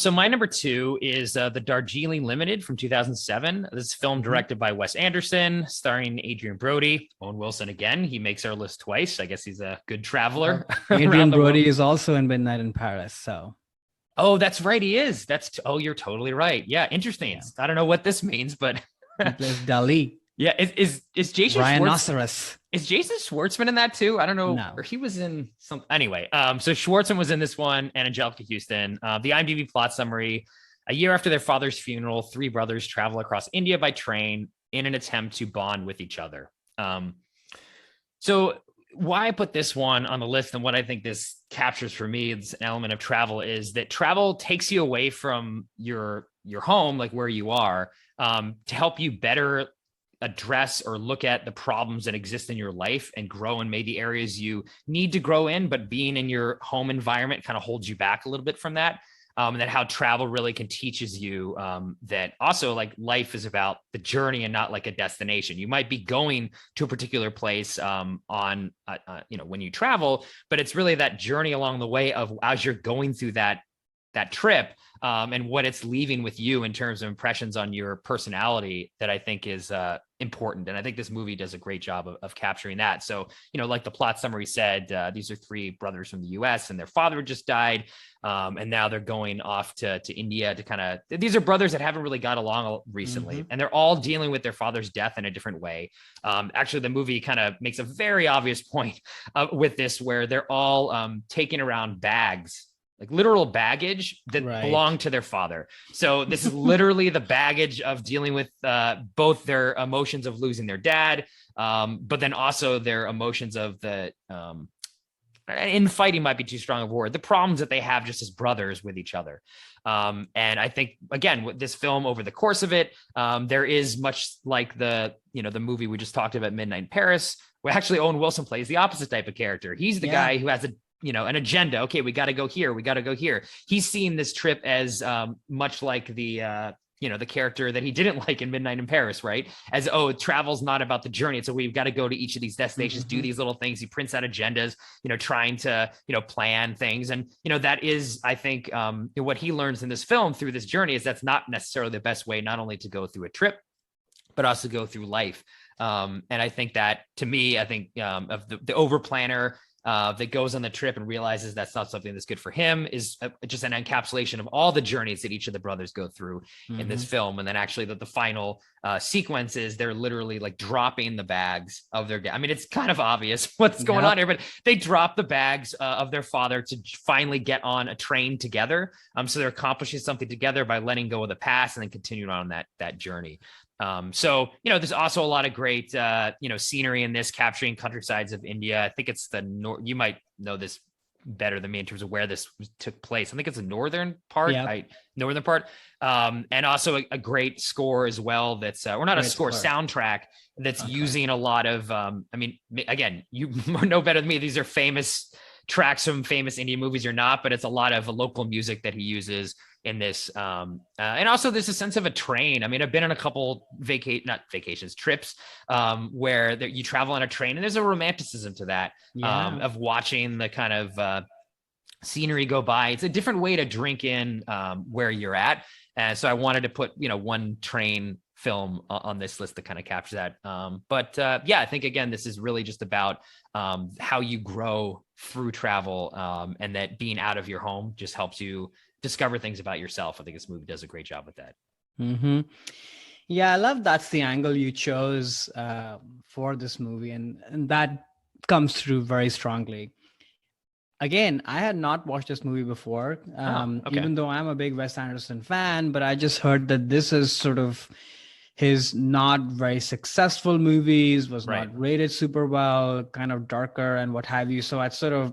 So my number two is the Darjeeling Limited from 2007. This is film Mhm. directed by Wes Anderson, starring Adrian Brody. Owen Wilson again. He makes our list twice. I guess he's a good traveler around Adrian the world. Brody is also in Midnight in Paris. So Oh, that's right. He is. Oh, you're totally right. Yeah, interesting. yeah, I don't know what this means, but he plays Dali, yeah, is Jason Schwartz Rhinoceros. is Jason Schwartzman in that too? I don't know, or No. he was in some anyway. So Schwartzman was in this one, and Angelica Houston. The IMDb plot summary: a year after their father's funeral, three brothers travel across India by train in an attempt to bond with each other. So why I put this one on the list and what I think this captures for me is an element of travel is that travel takes you away from your home, like where you are, to help you better address or look at the problems that exist in your life and grow in maybe areas you need to grow in, but being in your home environment kind of holds you back a little bit from that. And that how travel really can teaches you that also like life is about the journey and not like a destination. You might be going to a particular place when you travel, but it's really that journey along the way of as you're going through that trip and what it's leaving with you in terms of impressions on your personality that I think is important. And I think this movie does a great job of capturing that. So, like the plot summary said, these are three brothers from the US and their father just died. And now they're going off to India to these are brothers that haven't really got along recently. Mhm. And they're all dealing with their father's death in a different way. Actually, the movie kind of makes a very obvious point with this, where they're all taking around bags, like literal baggage that Right. belong to their father. So this is literally the baggage of dealing with both their emotions of losing their dad, but then also their emotions of the infighting might be too strong of a word. The problems that they have just as brothers with each other. And I think again, with this film over the course of it, there is much like the movie we just talked about, Midnight in Paris, where actually Owen Wilson plays the opposite type of character. He's the Yeah. guy who has an agenda. Okay, we got to go here. We got to go here. He's seeing this trip as much like the character that he didn't like in Midnight in Paris, right? As, oh, travel's not about the journey. It's we've got to go to each of these destinations, do Mhm. these little things. He prints out agendas, trying to, plan things. And, that is, I think, what he learns in this film through this journey is that's not necessarily the best way, not only to go through a trip, but also go through life. And I think that, to me, I think of the over planner that goes on the trip and realizes that's not something that's good for him is just an encapsulation of all the journeys that each of the brothers go through in this Mhm. film. And then actually the final sequence is they're literally like dropping the bags of their I mean, it's kind of obvious what's going on Yep. here, but they drop the bags of their father to finally get on a train together. So they're accomplishing something together by letting go of the past and then continuing on that journey. So, there's also a lot of great, scenery in this, capturing countrysides of India. I think it's the north. You might know this better than me in terms of where this took place. I think it's the northern part, Yep. northern part. And also a great score as well. That's, or not a Great score, score. soundtrack that's Soundtrack. using a lot of, again, you know better than me. These are famous tracks from famous Indian movies or not, but it's a lot of local music that he uses in this. And also there's a sense of a train. I mean, I've been on a couple not vacations, trips, where you travel on a train, and there's a romanticism to that, Yeah. of watching the kind of scenery go by. It's a different way to drink in where you're at. And so I wanted to put, one train film on this list to kind of capture that. But I think, again, this is really just about how you grow through travel, and that being out of your home just helps you discover things about yourself. I think this movie does a great job with that. Hmm. Yeah, I love that's the angle you chose for this movie, and that comes through very strongly. Again, I had not watched this movie before, Oh, okay. even though I'm a big Wes Anderson fan, but I just heard that this is sort of his not very successful movies, was Right. not rated super well, kind of darker and what have you. So I sort of,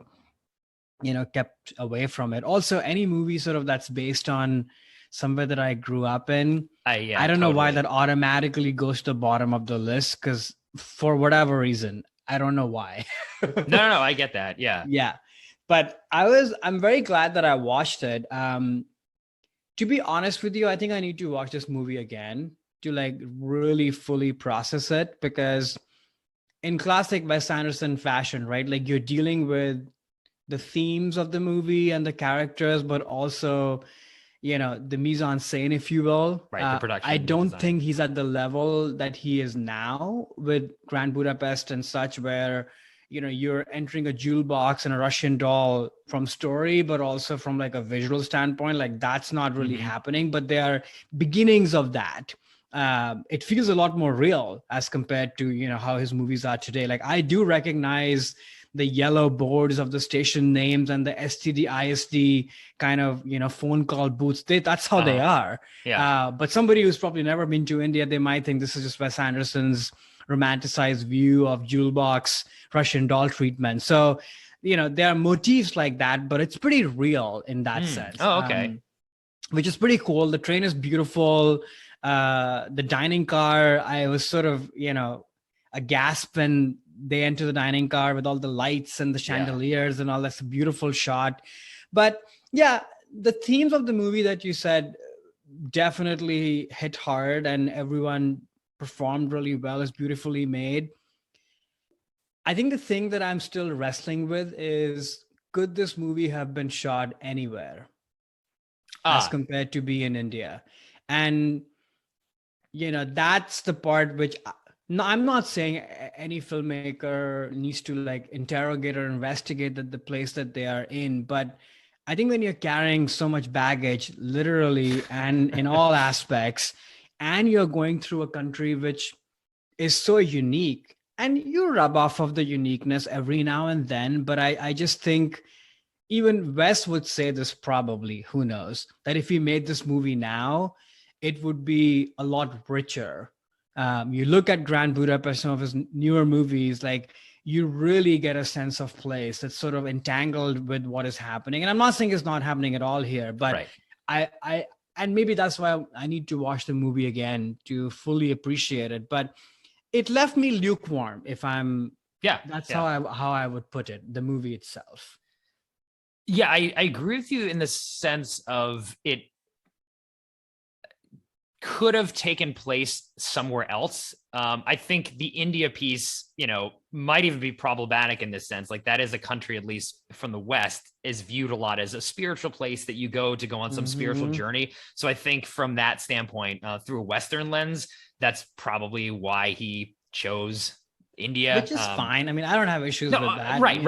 kept away from it. Also, any movie sort of that's based on somewhere that I grew up in, I Yeah, don't know why totally. that automatically goes to the bottom of the list because for whatever reason, I don't know why. No, I get that. Yeah. Yeah. But I'm very glad that I watched it. To be honest with you, I think I need to watch this movie again to like really fully process it because in classic Wes Anderson fashion, right? Like you're dealing with the themes of the movie and the characters, but also the mise-en-scène, if you will. Right, the production, I the don't design. think he's at the level that he is now with Grand Budapest and such, where you're entering a jewel box and a Russian doll from story, but also from like a visual standpoint. Like that's not really happening, but there are beginnings of that. It feels a lot more real as compared to how his movies are today. Like I do recognize the yellow boards of the station names and the STD ISD kind of phone call booths. That's how they are. Yeah. But somebody who's probably never been to India, they might think this is just Wes Anderson's romanticized view of jewel box Russian doll treatment. So there are motifs like that, but it's pretty real in that sense. Oh, okay. Which is pretty cool. The train is beautiful. The dining car, I was sort of aghast when they enter the dining car with all the lights and the chandeliers and all. That's a beautiful shot. But yeah, the themes of the movie that you said definitely hit hard, and everyone performed really well. It's beautifully made. I think the thing that I'm still wrestling with is, could this movie have been shot anywhere as compared to be in India? And that's the part which no, I'm not saying any filmmaker needs to like interrogate or investigate the place that they are in, but I think when you're carrying so much baggage, literally and in all aspects, and you're going through a country which is so unique, and you rub off of the uniqueness every now and then, but I just think even Wes would say this probably, who knows, that if he made this movie now, it would be a lot richer. You look at Grand Budapest, some of his newer movies, like you really get a sense of place that's sort of entangled with what is happening. And I'm not saying it's not happening at all here, but and maybe that's why I need to watch the movie again to fully appreciate it. But it left me lukewarm, that's how I would put it, the movie itself. Yeah, I agree with you in the sense of it could have taken place somewhere else. I think the India piece, might even be problematic in this sense. Like that is a country, at least from the West, is viewed a lot as a spiritual place that you go on some spiritual journey. So I think from that standpoint, through a Western lens, that's probably why he chose India, which is fine. I mean, I don't have issues with that. Right.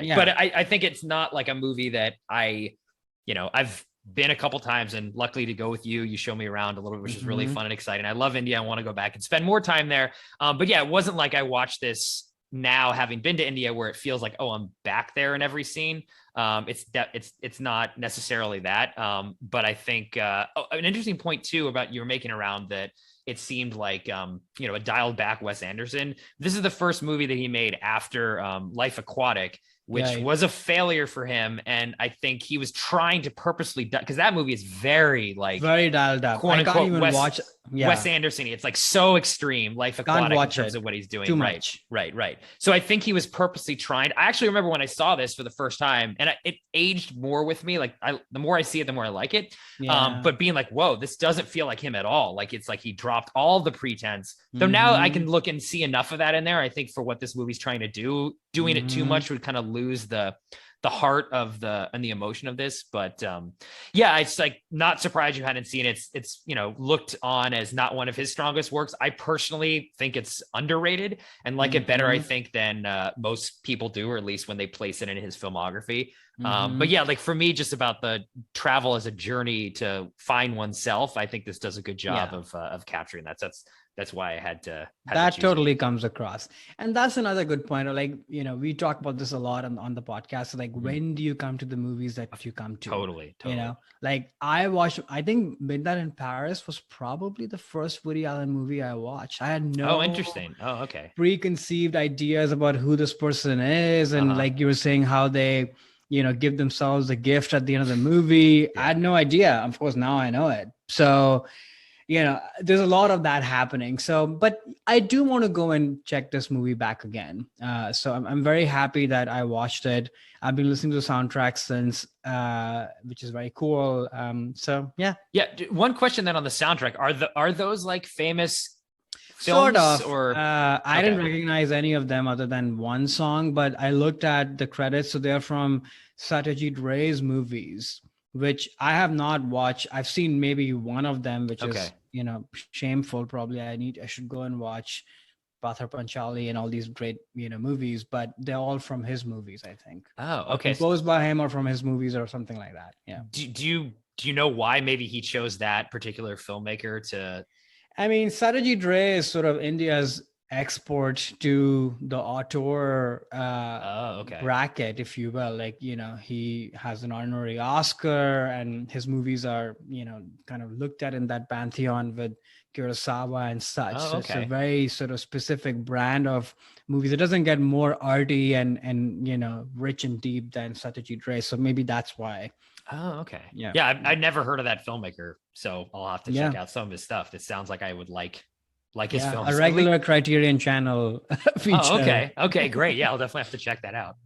Yeah. But I think it's not like a movie that I've been a couple times, and luckily to go with you, you show me around a little bit, which is really fun and exciting. I love India. I want to go back and spend more time there. But yeah, it wasn't like I watched this now having been to India where it feels like, oh, I'm back there in every scene. It's not necessarily that. But I think an interesting point too about you were making around that it seemed like a dialed back Wes Anderson. This is the first movie that he made after Life Aquatic, which was a failure for him. And I think he was trying to purposely, because that movie is very dialed up. Quote, I can't even watch it. Wes Anderson. It's like so extreme, Life Aquatic, in terms of what he's doing. Too much. Right. So I think he was purposely trying. I actually remember when I saw this for the first time, and it aged more with me. Like the more I see it, the more I like it. But being like, whoa, this doesn't feel like him at all. Like it's like he dropped all the pretense. Though now I can look and see enough of that in there. I think for what this movie's trying to do, doing it too much would kind of lose the heart of the emotion of this. But it's like not surprised you hadn't seen it. It's looked on as not one of his strongest works. I personally think it's underrated and like it better, I think, than most people do, or at least when they place it in his filmography. But yeah, like for me, just about the travel as a journey to find oneself, I think this does a good job of capturing that. So that's why I had to. That totally comes across. And that's another good point. Like, we talk about this a lot on the podcast. So like, when do you come to the movies that you come to? Totally. Like I think Midnight in Paris was probably the first Woody Allen movie I watched. I had no interesting. Okay. Preconceived ideas about who this person is. And like you were saying, how they, give themselves a gift at the end of the movie. I had no idea. Of course, now I know it. So, there's a lot of that happening. So, but I do want to go and check this movie back again. So I'm very happy that I watched it. I've been listening to the soundtrack since, which is very cool. So yeah. Yeah. One question then on the soundtrack, are those like famous films? Sort of. Or I didn't recognize any of them other than one song, but I looked at the credits. So they're from Satyajit Ray's movies. which I have not watched. I've seen maybe one of them, which Okay. is, you know, shameful. Probably I should go and watch Pather Panchali and all these great, you know, movies, but they're all from his movies, I think. Oh, Or okay. composed by him or from his movies or something like that. Yeah. Do you know why maybe he chose that particular filmmaker to? I mean, Satyajit Ray is sort of India's export to the auteur Oh, okay. bracket, if you will. Like, you know, he has an honorary Oscar and his movies are, you know, kind of looked at in that pantheon with Kurosawa and such. Oh, So it's a okay. very sort of specific brand of movies. It doesn't get more arty and you know, rich and deep than Satyajit Ray. So maybe that's why. Oh, okay. Yeah. Yeah, I've never heard of that filmmaker, so I'll have to check Yeah. out some of his stuff. It sounds like I would like his films. A regular Criterion Channel feature. Oh, okay. Okay, great. Yeah, I'll definitely have to check that out.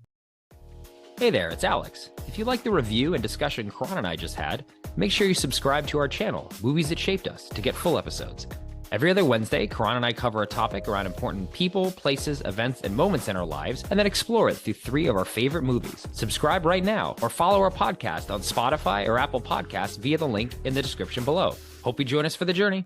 Hey there, it's Alex. If you like the review and discussion Karan and I just had, make sure you subscribe to our channel, Movies That Shaped Us, to get full episodes. Every other Wednesday, Karan and I cover a topic around important people, places, events, and moments in our lives, and then explore it through 3 of our favorite movies. Subscribe right now or follow our podcast on Spotify or Apple Podcasts via the link in the description below. Hope you join us for the journey.